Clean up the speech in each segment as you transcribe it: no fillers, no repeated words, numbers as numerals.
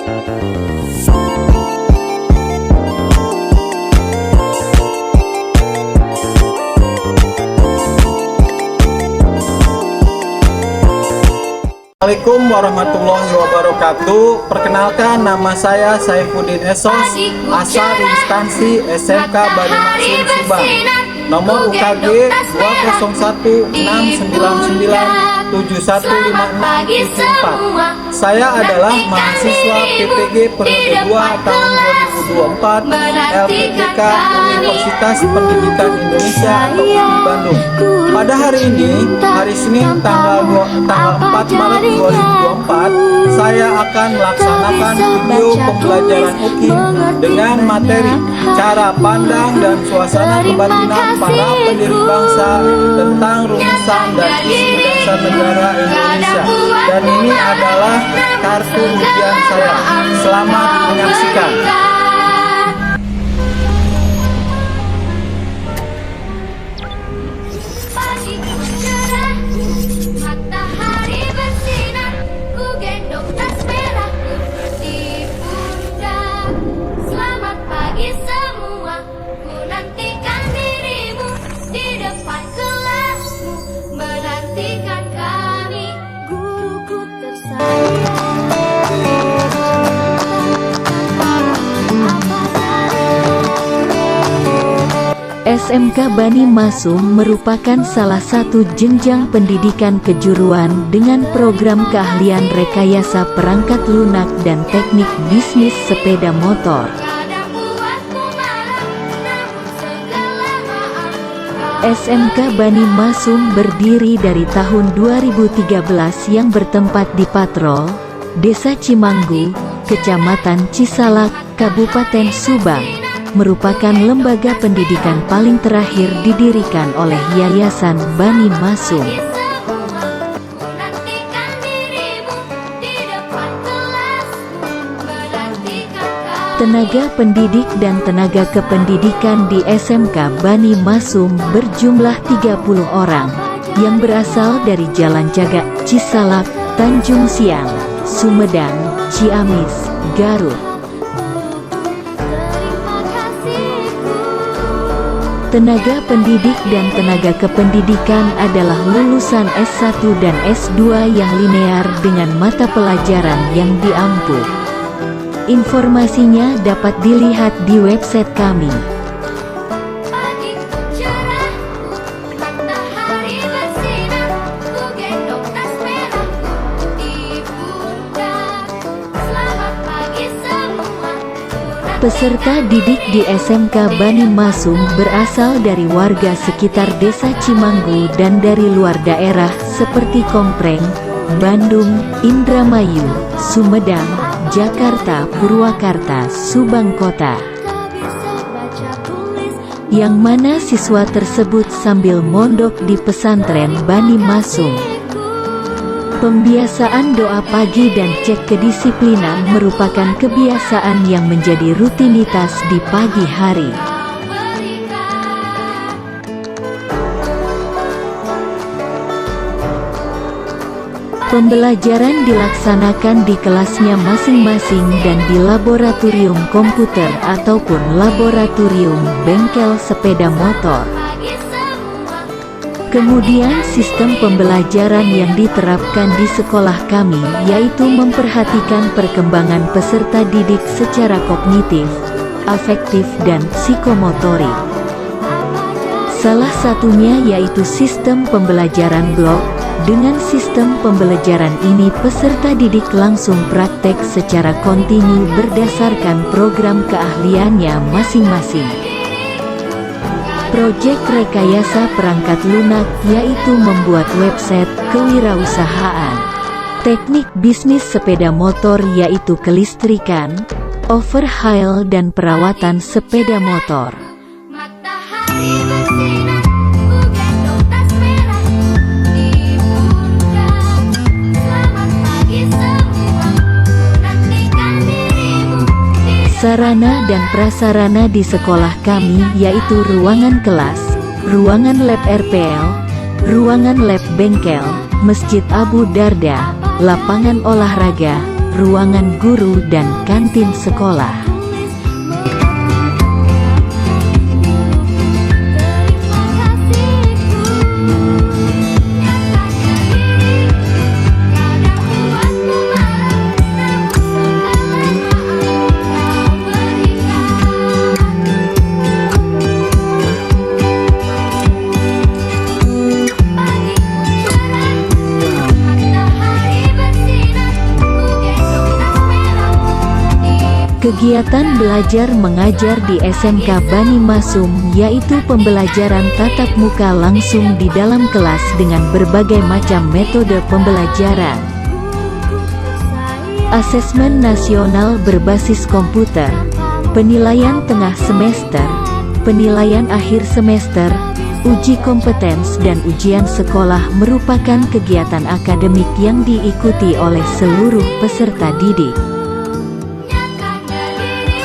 Assalamualaikum warahmatullahi wabarakatuh. Perkenalkan, nama saya Saifuddin Esos, asal instansi SMK Banimasun Subang. Nomor UKG 20169971564. Saya adalah mahasiswa PPG periode 2 tahun 2024 LPDK Universitas Pendidikan Indonesia atau UPI Bandung. Pada hari ini, hari Senin tanggal 4 Maret 2024, saya akan melaksanakan video pembelajaran UKI dengan materi cara pandang dan suasana kebatinan para pendiri bangsa tentang rumusan dan isi dasar negara Indonesia. Dan ini adalah kartu ujian saya. Selamat menyaksikan. SMK Banimasun merupakan salah satu jenjang pendidikan kejuruan dengan program keahlian rekayasa perangkat lunak dan teknik bisnis sepeda motor. SMK Banimasun berdiri dari tahun 2013 yang bertempat di Patrol, Desa Cimanggu, Kecamatan Cisalak, Kabupaten Subang. Merupakan lembaga pendidikan paling terakhir didirikan oleh Yayasan Banimasun. Tenaga pendidik dan tenaga kependidikan di SMK Banimasun berjumlah 30 orang, yang berasal dari Jalan Cagak, Cisalak, Tanjung Siang, Sumedang, Ciamis, Garut. Tenaga pendidik dan tenaga kependidikan adalah lulusan S1 dan S2 yang linear dengan mata pelajaran yang diampu. Informasinya dapat dilihat di website kami. Peserta didik di SMK Banimasun berasal dari warga sekitar Desa Cimanggu dan dari luar daerah seperti Kompreng, Bandung, Indramayu, Sumedang, Jakarta, Purwakarta, Subang Kota. Yang mana siswa tersebut sambil mondok di pesantren Banimasun. Pembiasaan doa pagi dan cek kedisiplinan merupakan kebiasaan yang menjadi rutinitas di pagi hari. Pembelajaran dilaksanakan di kelasnya masing-masing dan di laboratorium komputer ataupun laboratorium bengkel sepeda motor. Kemudian sistem pembelajaran yang diterapkan di sekolah kami yaitu memperhatikan perkembangan peserta didik secara kognitif, afektif dan psikomotorik. Salah satunya yaitu sistem pembelajaran blok. Dengan sistem pembelajaran ini peserta didik langsung praktek secara kontinu berdasarkan program keahliannya masing-masing. Proyek rekayasa perangkat lunak yaitu membuat website kewirausahaan. Teknik bisnis sepeda motor yaitu kelistrikan, overhaul dan perawatan sepeda motor. Sarana dan prasarana di sekolah kami yaitu ruangan kelas, ruangan lab RPL, ruangan lab bengkel, Masjid Abu Darda, lapangan olahraga, ruangan guru dan kantin sekolah. Kegiatan belajar mengajar di SMK Bani Masum yaitu pembelajaran tatap muka langsung di dalam kelas dengan berbagai macam metode pembelajaran. Asesmen nasional berbasis komputer, penilaian tengah semester, penilaian akhir semester, uji kompetens dan ujian sekolah merupakan kegiatan akademik yang diikuti oleh seluruh peserta didik.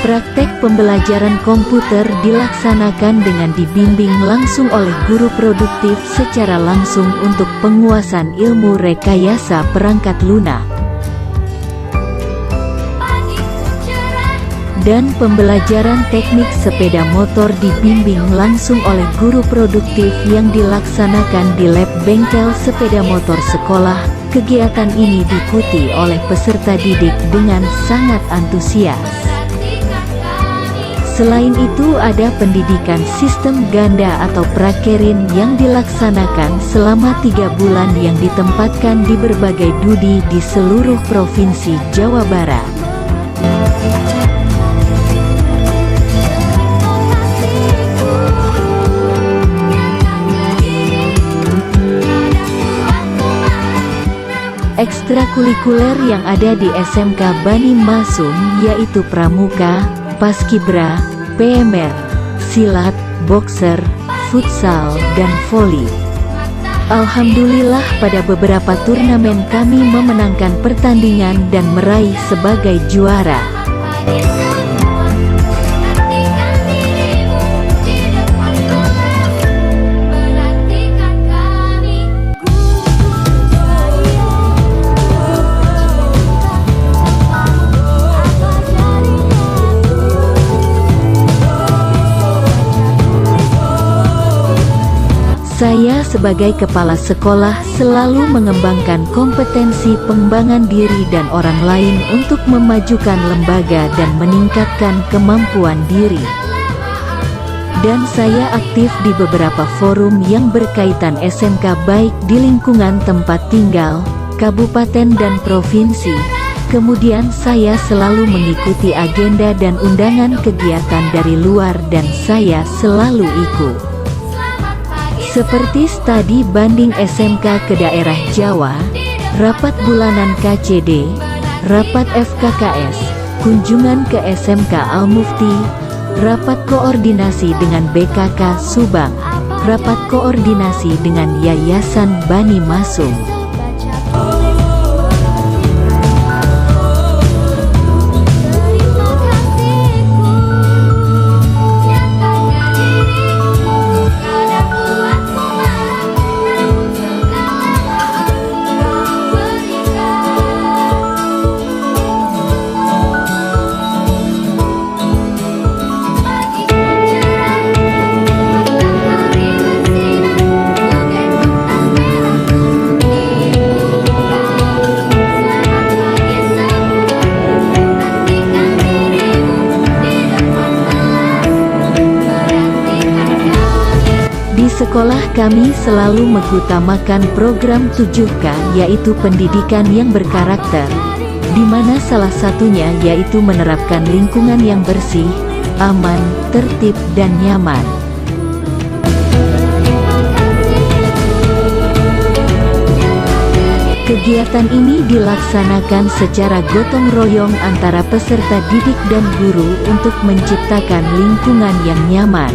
Praktek pembelajaran komputer dilaksanakan dengan dibimbing langsung oleh guru produktif secara langsung untuk penguasaan ilmu rekayasa perangkat lunak. Dan pembelajaran teknik sepeda motor dibimbing langsung oleh guru produktif yang dilaksanakan di lab bengkel sepeda motor sekolah. Kegiatan ini diikuti oleh peserta didik dengan sangat antusias. Selain itu ada pendidikan sistem ganda atau prakerin yang dilaksanakan selama 3 bulan yang ditempatkan di berbagai dudi di seluruh provinsi Jawa Barat. Ekstrakurikuler yang ada di SMK Bani Masum yaitu pramuka, paskibra, PMR, silat, boxer, futsal, dan voli. Alhamdulillah pada beberapa turnamen kami memenangkan pertandingan dan meraih sebagai juara. Saya sebagai kepala sekolah selalu mengembangkan kompetensi pengembangan diri dan orang lain untuk memajukan lembaga dan meningkatkan kemampuan diri. Dan saya aktif di beberapa forum yang berkaitan SMK baik di lingkungan tempat tinggal, kabupaten dan provinsi. Kemudian saya selalu mengikuti agenda dan undangan kegiatan dari luar dan saya selalu ikut. Seperti studi banding SMK ke daerah Jawa, rapat bulanan KCD, rapat FKKS, kunjungan ke SMK Al-Mufti, rapat koordinasi dengan BKK Subang, rapat koordinasi dengan Yayasan Bani Masum. Sekolah kami selalu mengutamakan program 7K yaitu pendidikan yang berkarakter, di mana salah satunya yaitu menerapkan lingkungan yang bersih, aman, tertib, dan nyaman. Kegiatan ini dilaksanakan secara gotong royong antara peserta didik dan guru untuk menciptakan lingkungan yang nyaman.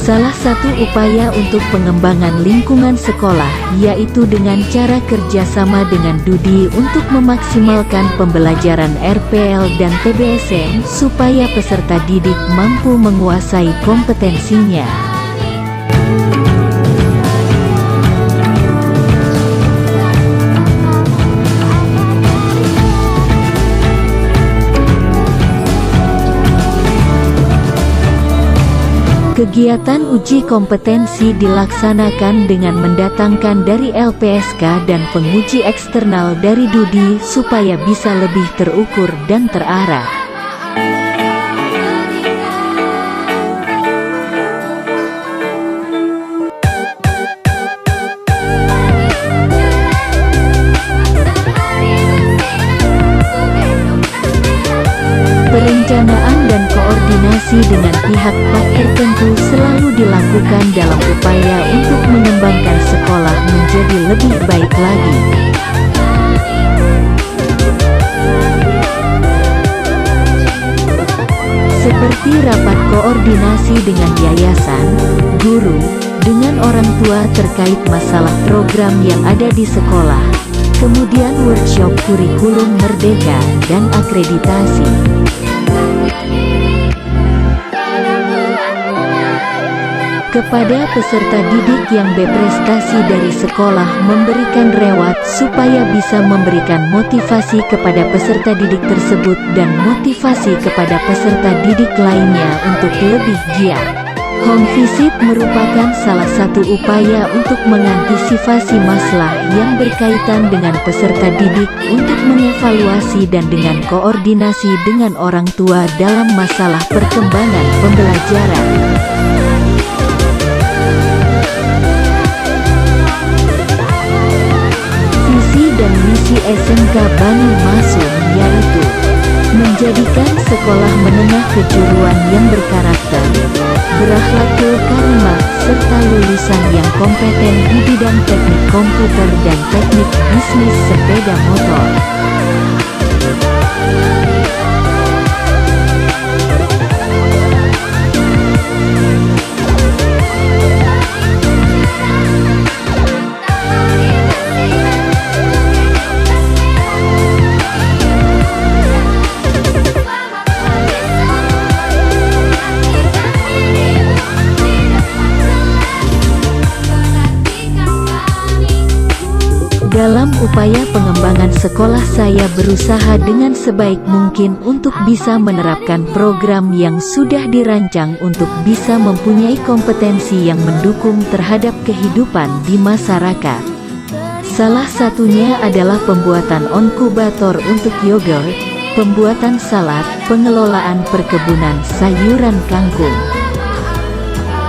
Salah satu upaya untuk pengembangan lingkungan sekolah yaitu dengan cara kerjasama dengan Dudi untuk memaksimalkan pembelajaran RPL dan TBSM supaya peserta didik mampu menguasai kompetensinya. Kegiatan uji kompetensi dilaksanakan dengan mendatangkan dari LPSK dan penguji eksternal dari DUDI supaya bisa lebih terukur dan terarah. Perencanaan dan koordinasi dengan pihak-pihak tertentu selalu dilakukan dalam upaya untuk mengembangkan sekolah menjadi lebih baik lagi. Seperti rapat koordinasi dengan yayasan, guru, dengan orang tua terkait masalah program yang ada di sekolah, kemudian workshop kurikulum merdeka dan akreditasi. Kepada peserta didik yang berprestasi dari sekolah memberikan reward supaya bisa memberikan motivasi kepada peserta didik tersebut dan motivasi kepada peserta didik lainnya untuk lebih giat. Home visit merupakan salah satu upaya untuk mengantisipasi masalah yang berkaitan dengan peserta didik untuk mengevaluasi dan dengan koordinasi dengan orang tua dalam masalah perkembangan pembelajaran. Dan misi SMK Bani Masum yaitu menjadikan sekolah menengah kejuruan yang berkarakter, berakhlakul karimah, serta lulusan yang kompeten di bidang teknik komputer dan teknik bisnis sepeda motor. Dalam upaya pengembangan sekolah saya berusaha dengan sebaik mungkin untuk bisa menerapkan program yang sudah dirancang untuk bisa mempunyai kompetensi yang mendukung terhadap kehidupan di masyarakat. Salah satunya adalah pembuatan inkubator untuk yogurt, pembuatan salad, pengelolaan perkebunan sayuran kangkung.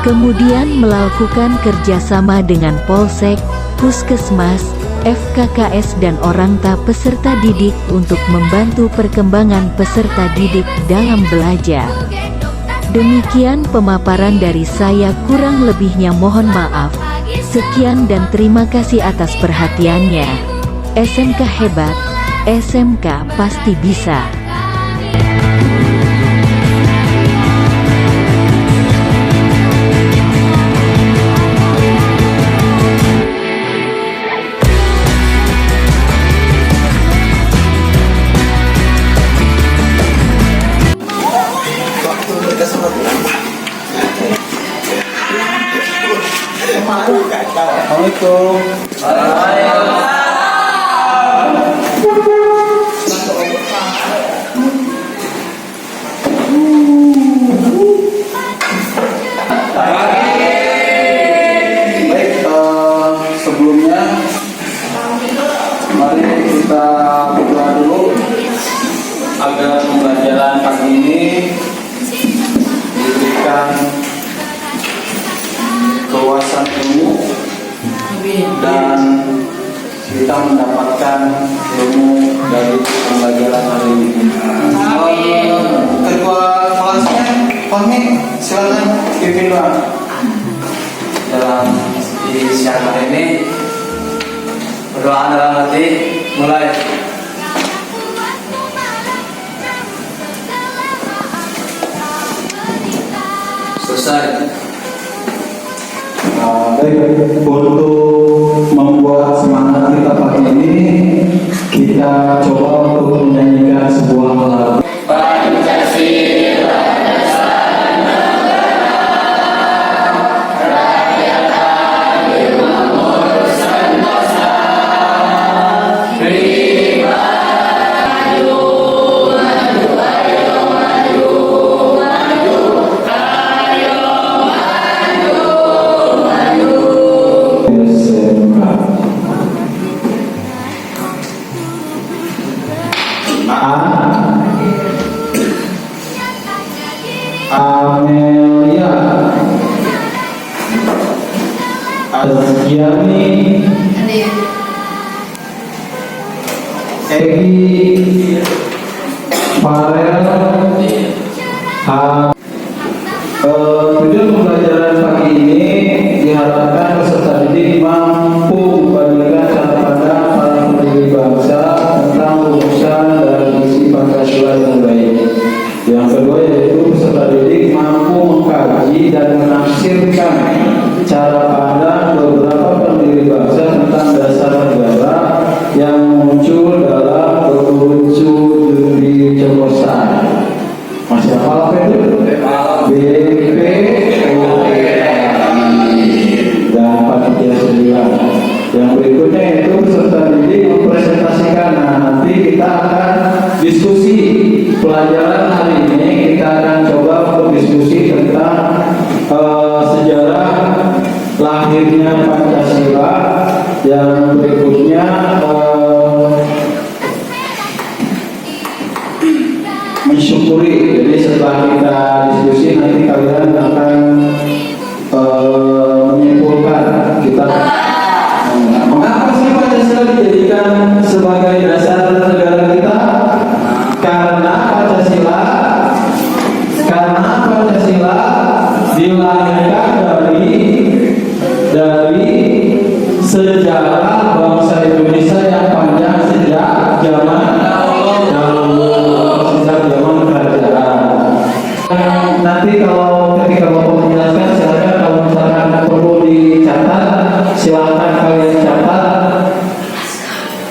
Kemudian melakukan kerjasama dengan Polsek, Puskesmas, FKKS dan orangtua peserta didik untuk membantu perkembangan peserta didik dalam belajar. Demikian pemaparan dari saya, kurang lebihnya mohon maaf. Sekian dan terima kasih atas perhatiannya. SMK hebat, SMK pasti bisa. Assalamualaikum. Baik, sebelumnya mari kita berdoa dulu agar pembelajaran pagi ini diberikan keluasan ilmu dan kita mendapatkan ilmu dari pembelajaran hari ini. Ketua kelasnya, Fahmi, silakan pimpin doa. Dalam di siang hari ini berdoa dalam hati, mulai. Selesai. Baik, untuk membuat semangat kita pagi ini, kita coba untuk menyanyikan sebuah lagu. Pancasila dasar negara, rakyat adil menguruskan bangsa. Beriman, maju, maju, ayo maju, maju, ayo maju. Yani Egi Farel tujuan pembelajaran pagi ini diharapkan peserta didik mampu membagikan cara pandang para pendiri bangsa tentang rumusan dan isi Pancasila yang baik. Yang kedua yaitu peserta didik mampu mengkaji dan menafsirkan cara pandang beberapa pendiri bangsa tentang dasar negara yang muncul dalam buku studi Ceposan. Masih hafal apa itu? BP dan panitia 9. Yang berikutnya itu peserta didik mempresentasikan. Nah, nanti kita akan diskusi pelajaran hari ini. Kita akan coba untuk diskusi tentang sejarah lahirnya Pancasila. Yang berikutnya mensyukuri. Jadi setelah kita diskusi nanti kalian akan menyimpulkan kita mengapa sih Pancasila dijadikan sebagai dasar negara kita. Karena Pancasila dilahirkan dari sejarah bangsa Indonesia yang panjang sejak zaman kerajaan. Nanti kalau ketika Bapak menjelaskan silakan, kalau misalkan perlu dicatat silakan kalian catat.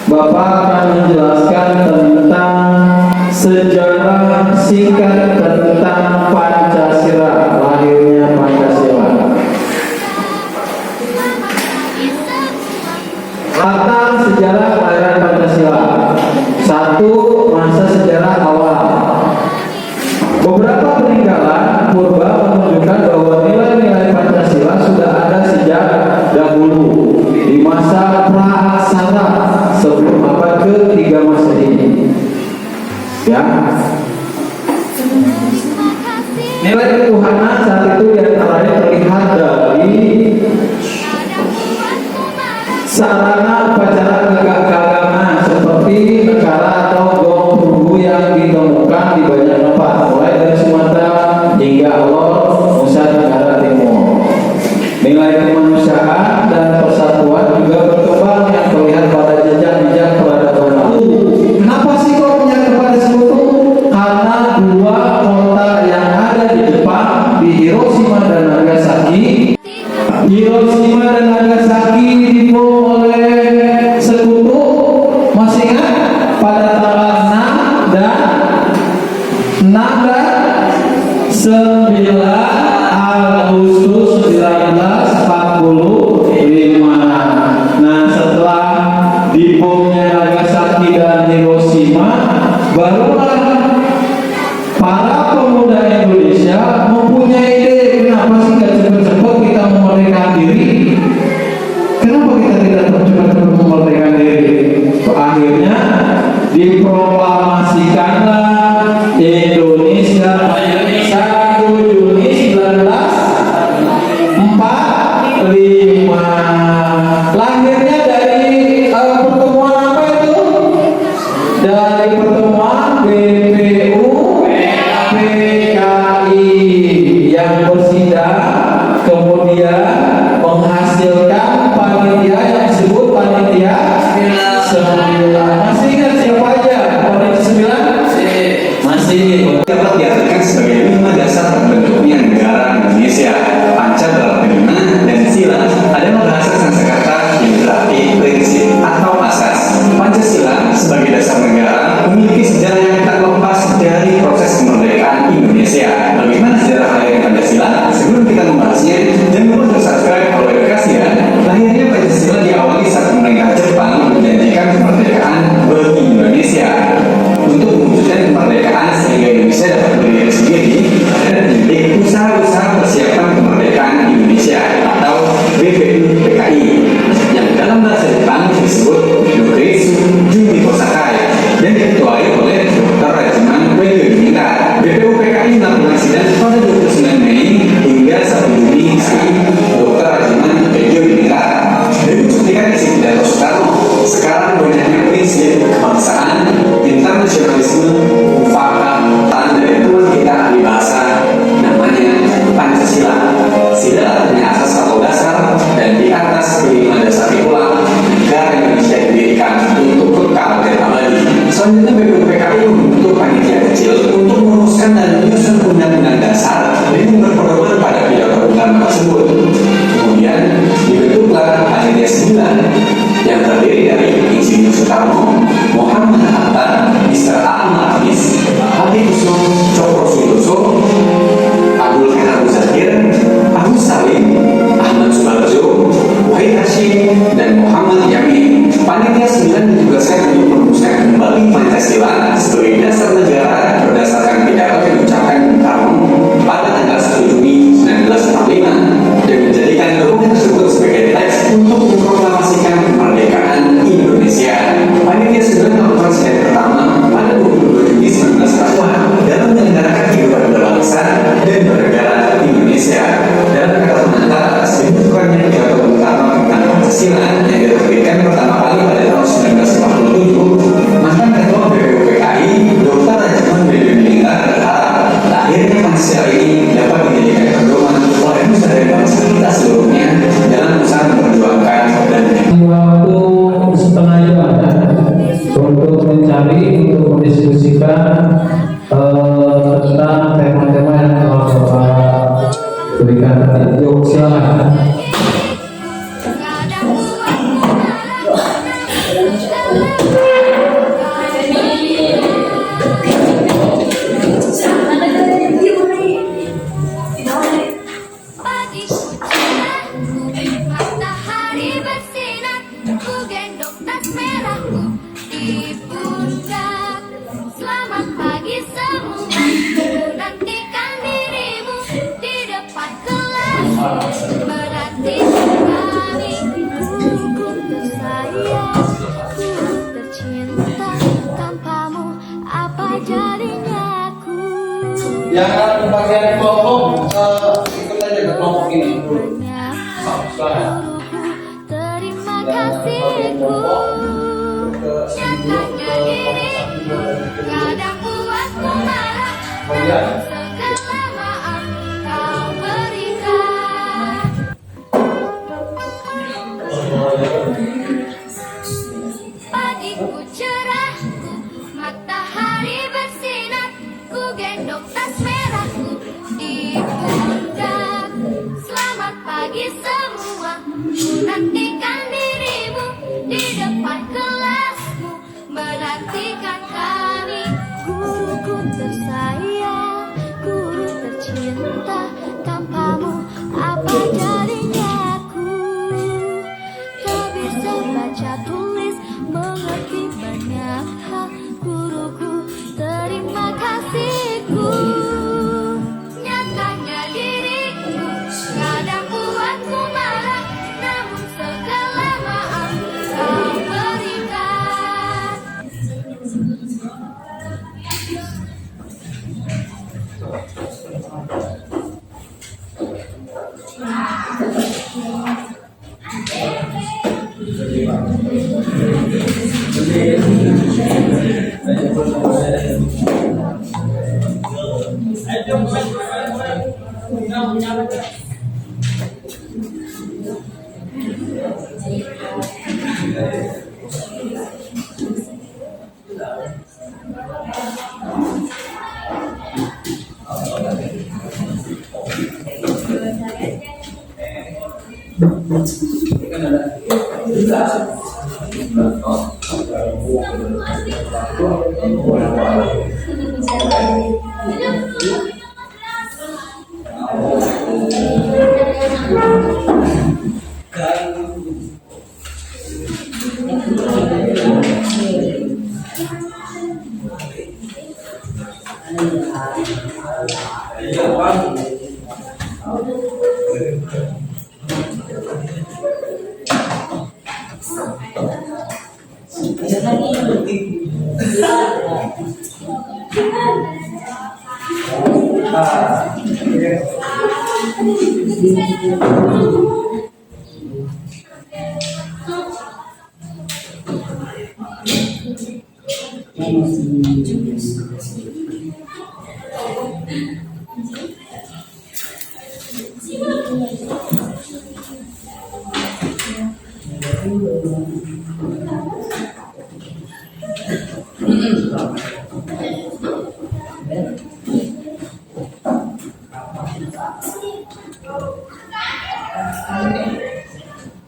Bapak akan menjelaskan tentang sejarah singkat tentang Pancasila, lahirnya Pancasila. Latar sejarah kelahiran Pancasila. 1. Masa sejarah awal. Beberapa peninggalan purba menunjukkan bahwa nilai-nilai Pancasila sudah ada sejak dahulu di masa pra-aksara sebelum abad ke-3 Masehi. Ya. Nilai ketuhanan saat itu diantaranya terlihat dari sarana upacara keagamaan seperti negara atau gong perunggu yang ditemukan di banyak tempat, mulai dari Sumatera hingga Alor, Nusa Tenggara Timur. Nilai kemanusiaan dan persatuan juga berkembang yang terlihat pada jejak-jejak peradaban lalu. Kenapa sih kok punya kepada sekutu? Karena dua kota yang ada di Jepang, di Hiroshima dan Nagasaki. Hiroshima dan Nagasaki dibom oleh sekutu. Masih ingat? Pada tanggal 6 dan 9 Agustus 1945. Nah, setelah dibomnya Nagasaki dan Hiroshima, barulah para pemuda Indonesia mempunyai ide, kenapa sih nggak cepat-cepat kita memerdekakan diri? Kenapa kita tidak cepat-cepat memerdekakan diri? Akhirnya diproklamasikanlah Indonesia 1 Juni 1945. Lahirnya dari pertemuan apa itu? Dari pertemuan BPU PKI yang bersidang kemudian menghasilkan panitia yang disebut panitia 9. Masih ingat siapa aja untuk memproklamasikan kemerdekaan Indonesia. Panitia sudah melakukan sidang pertama pada 22 Juni 1945 dalam menyelenggarakan kehidupan berbangsa dan bernegara Indonesia. Dalam kata pengantar atas pembentukannya Pidato Bung Karno tentang Pancasila yang diterbitkan pertama kali pada tahun 1947, mantan Ketua BPUPKI Dr. Rajiman B. Meninggal berharap lahirnya Pancasila ini dapat dijadikan pedoman oleh nusa dan bangsa kita seluruhnya dalam usaha memperjuangkan dan waktu setengah jam untuk mencari, untuk mendiskusikan tentang tema-tema yang telah Bapak berikan tadi. Yuk, silakan. Matahari bersinar, ku gendong tas merahku di pundak. Selamat pagi semua, nantikan dirimu di depan kelas. Menantikan kami, guru tersayang, guru tercinta. Tanpamu apa jadinya aku? Yang bagian kelompok ikut aja ke kelompok ini. Terima kasihku, nyatanya dirimu kadang buatku marah, namun segala maaf kau berikan. Pagiku cerah, matahari bersinar, ku gendong tas merahku di pundak. Selamat pagi semua, ku nantikan dirimu di depan kelasmu. Menantikan kami, guruku tersayang, guru tercinta. Tanpamu apa jadinya aku? Tak bisa baca tulis, mengerti banyak hal. Guruku, terima kasihku. Nyatanya diriku kadang buatku marah, namun segala maaf kau berikan.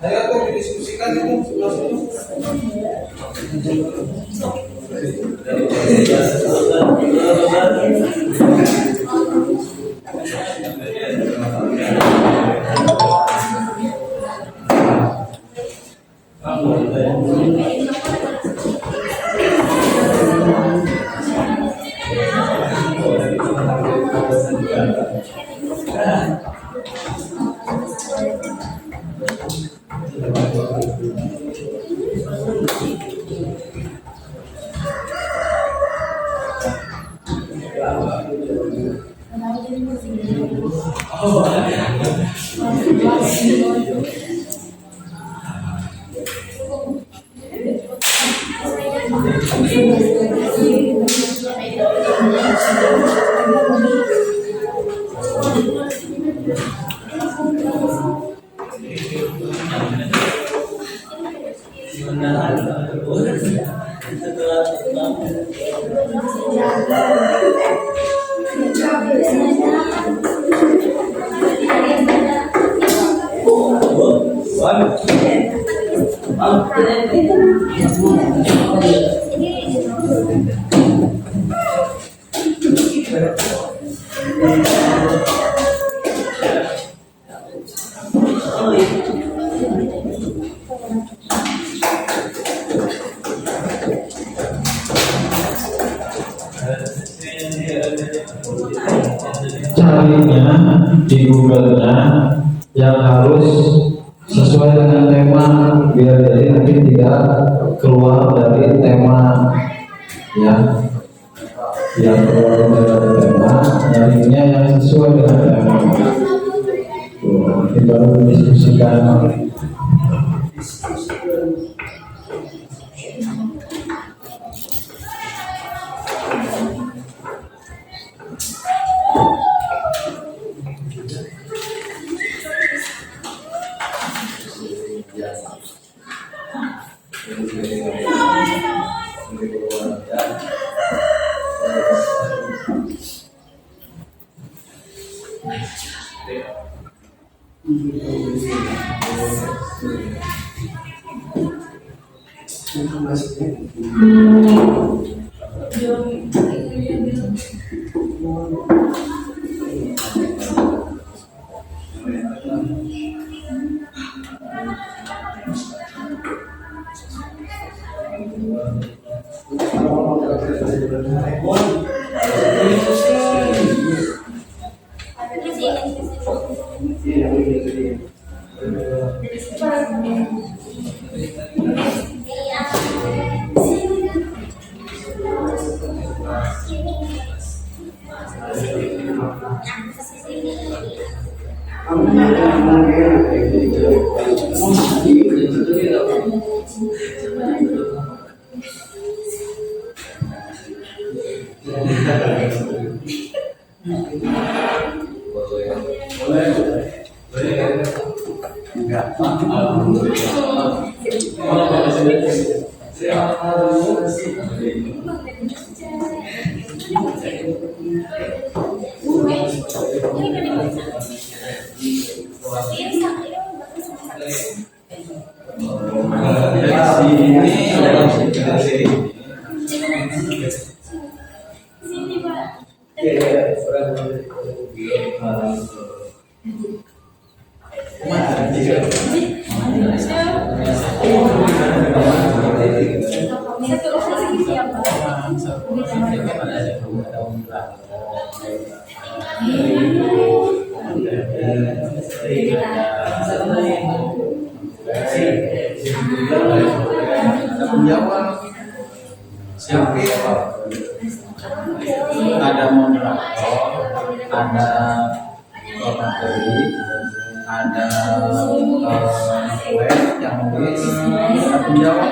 Ayo tuh didiskusikan itu sebelah Carinya di Google-nya yang harus sesuai dengan tema, biar jadi nanti tidak keluar dari tema, ya, yang keluar dari tema, nyarinya yang sesuai dengan tema. Tuh, nanti baru diskusikan. Ada moderator, ada materi, ada web yang nulis, ada penjawab.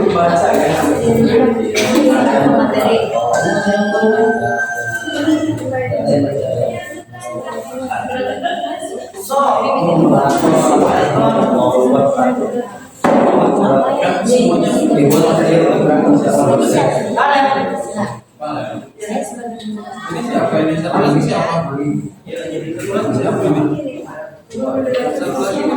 Bahasa semuanya dibuat ini siapa ini? Satu lagi siapa? Siapa ini? Satu lagi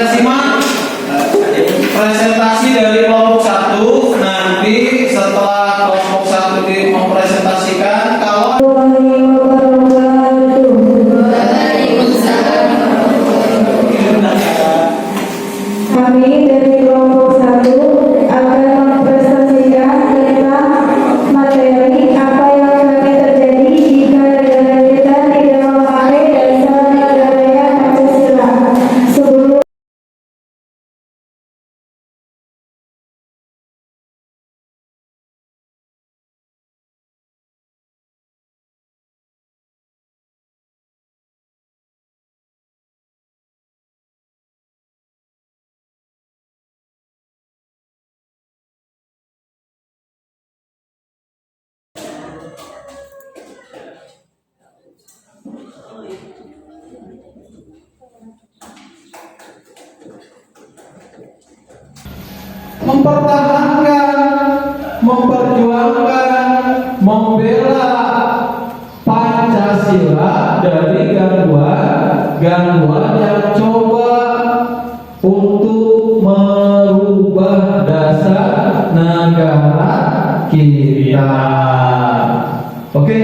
kita simak presentasi dari kelompok 1. Nanti setelah kelompok 1 mempresentasikan, kalau kami dari kelompok 1 akan mempresentasikan tentang materi apa yang akan terjadi jika negara kita tidak memakai dasar negara Pancasila. Sebelum mempertahankan, memperjuangkan, membela Pancasila dari gangguan yang coba untuk merubah dasar negara kita. Oke,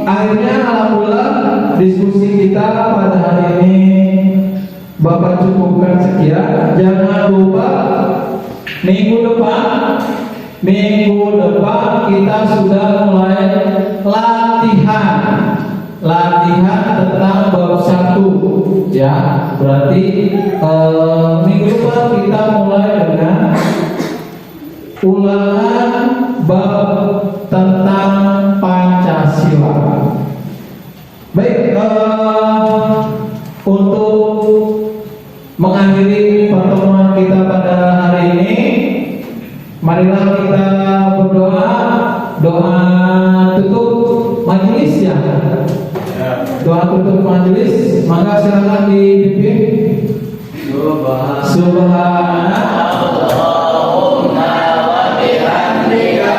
akhirnya alhamdulillah diskusi kita pada hari ini Bapak cukupkan sekian. Jangan lupa minggu depan kita sudah mulai latihan tentang bab 1 ya. Berarti minggu depan kita mulai dengan ulangan bab tentang Pancasila. Baik, untuk mengakhiri pertemuan kita pada hari ini, marilah kita berdoa, doa tutup majelis ya. Doa tutup majelis, maka silakan dipimpin. Subhanallahumma wa bihamdika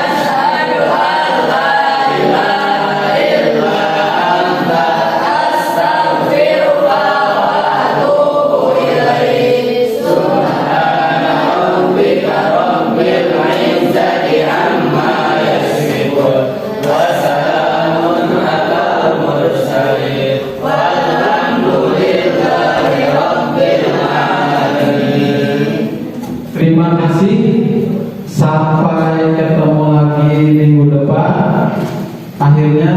asyhadu an la ilaha illa anta astaghfiruka wa atubu ilaik. Subhana rabbika rabbil izzati amma yasifun wa salamun alal mursalin walhamdulillahi rabbil alamin. Terima kasih. Sampai ketemu lagi minggu depan. Akhirnya